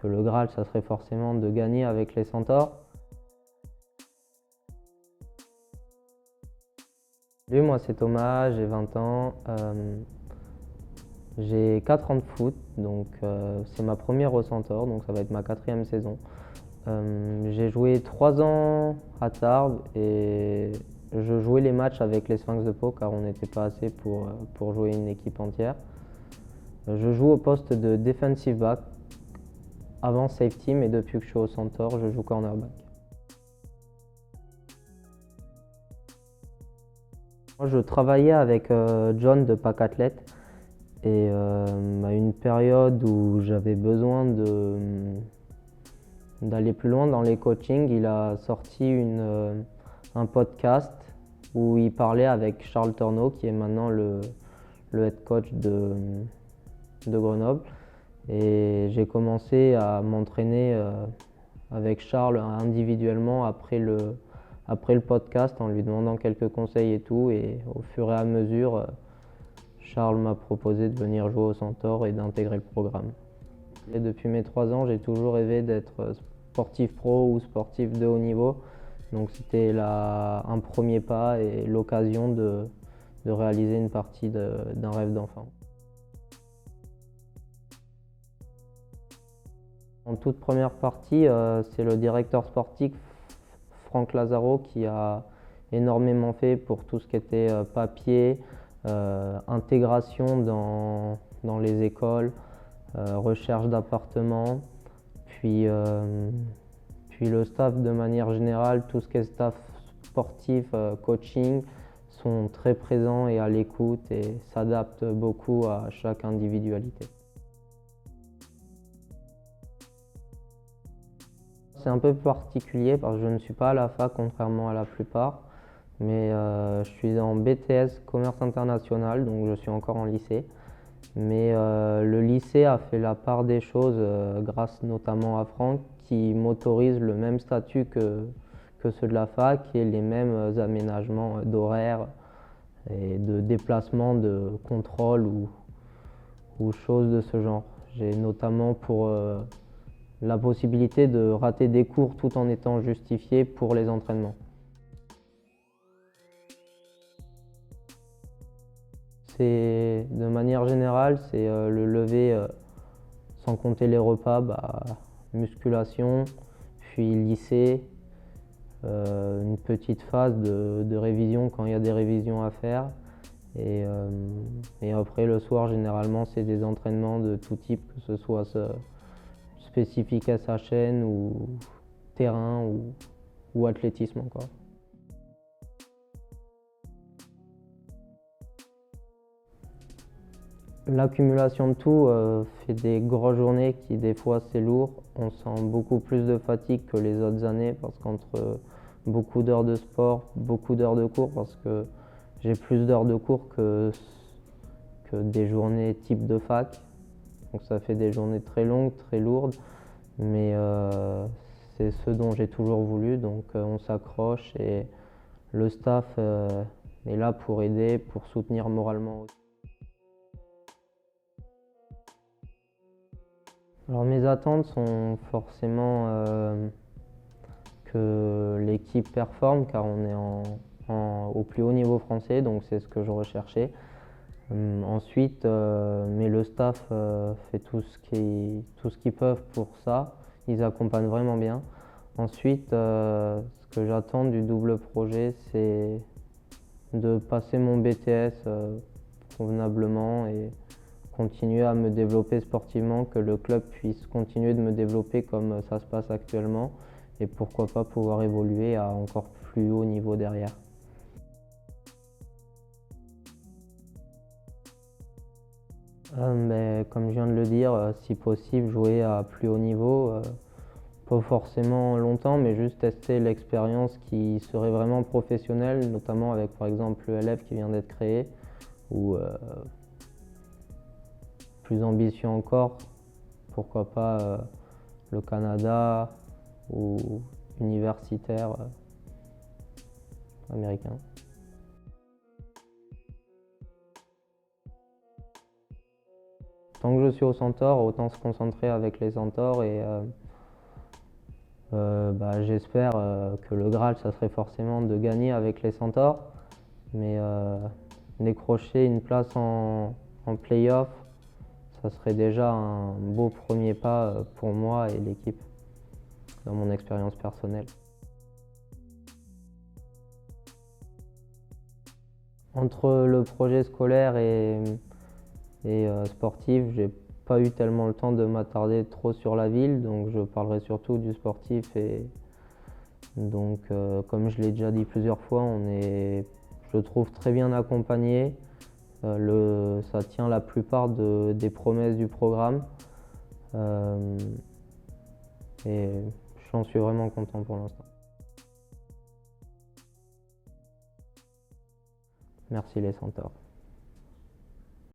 Que le Graal, ça serait forcément de gagner avec les Centaures. Salut, moi c'est Thomas, j'ai 20 ans. J'ai 4 ans de foot, donc c'est ma première au Centaure, donc ça va être ma 4e saison. J'ai joué 3 ans à Tarbes et je jouais les matchs avec les Sphinx de Pau car on n'était pas assez pour jouer une équipe entière. Je joue au poste de defensive back, avant safety, mais depuis que je suis au Centaure, je joue cornerback. Moi, je travaillais avec John de Pack Athlète et à une période où j'avais besoin d'aller plus loin dans les coachings, il a sorti un podcast où il parlait avec Charles Torneau, qui est maintenant le head coach de Grenoble. Et j'ai commencé à m'entraîner avec Charles individuellement après le podcast en lui demandant quelques conseils et tout. Et au fur et à mesure, Charles m'a proposé de venir jouer au Centaure et d'intégrer le programme. Et depuis mes 3 ans, j'ai toujours rêvé d'être sportif pro ou sportif de haut niveau. Donc c'était un premier pas et l'occasion de réaliser une partie d'un rêve d'enfant. En toute première partie, c'est le directeur sportif Franck Lazaro qui a énormément fait pour tout ce qui était papier, intégration dans les écoles, recherche d'appartements, puis le staff de manière générale, tout ce qui est staff sportif, coaching, sont très présents et à l'écoute et s'adaptent beaucoup à chaque individualité. C'est un peu particulier parce que je ne suis pas à la fac contrairement à la plupart, mais je suis en BTS Commerce International, donc je suis encore en lycée. Mais le lycée a fait la part des choses grâce notamment à Franck qui m'autorise le même statut que ceux de la fac et les mêmes aménagements d'horaire et de déplacement, de contrôle ou choses de ce genre. J'ai notamment pour la possibilité de rater des cours tout en étant justifié pour les entraînements. De manière générale, c'est le lever sans compter les repas, musculation, puis lycée, une petite phase de révision quand il y a des révisions à faire. Et après le soir, généralement, c'est des entraînements de tout type, que ce soit spécifique à sa chaîne ou terrain ou athlétisme encore. L'accumulation de tout fait des grosses journées qui des fois c'est lourd. On sent beaucoup plus de fatigue que les autres années parce qu'entre beaucoup d'heures de sport, beaucoup d'heures de cours, parce que j'ai plus d'heures de cours que des journées type de fac. Donc ça fait des journées très longues, très lourdes, mais c'est ce dont j'ai toujours voulu, donc on s'accroche et le staff est là pour aider, pour soutenir moralement aussi. Alors mes attentes sont forcément que l'équipe performe car on est au plus haut niveau français, donc c'est ce que je recherchais. Ensuite, mais le staff fait tout ce qu'ils peuvent pour ça, ils accompagnent vraiment bien. Ensuite, ce que j'attends du double projet, c'est de passer mon BTS convenablement et continuer à me développer sportivement, que le club puisse continuer de me développer comme ça se passe actuellement et pourquoi pas pouvoir évoluer à encore plus haut niveau derrière. Comme je viens de le dire, si possible jouer à plus haut niveau, pas forcément longtemps mais juste tester l'expérience qui serait vraiment professionnelle, notamment avec par exemple le LF qui vient d'être créé ou plus ambitieux encore, pourquoi pas le Canada ou universitaire américain. Tant que je suis au Centaure, autant se concentrer avec les Centaures et j'espère que le Graal, ça serait forcément de gagner avec les Centaures, mais décrocher une place en play-off, ça serait déjà un beau premier pas pour moi et l'équipe, dans mon expérience personnelle. Entre le projet scolaire et sportif, j'ai pas eu tellement le temps de m'attarder trop sur la ville, donc je parlerai surtout du sportif. Et donc, comme je l'ai déjà dit plusieurs fois, je trouve très bien accompagné. Ça tient la plupart des promesses du programme. Et j'en suis vraiment content pour l'instant. Merci les Centaures.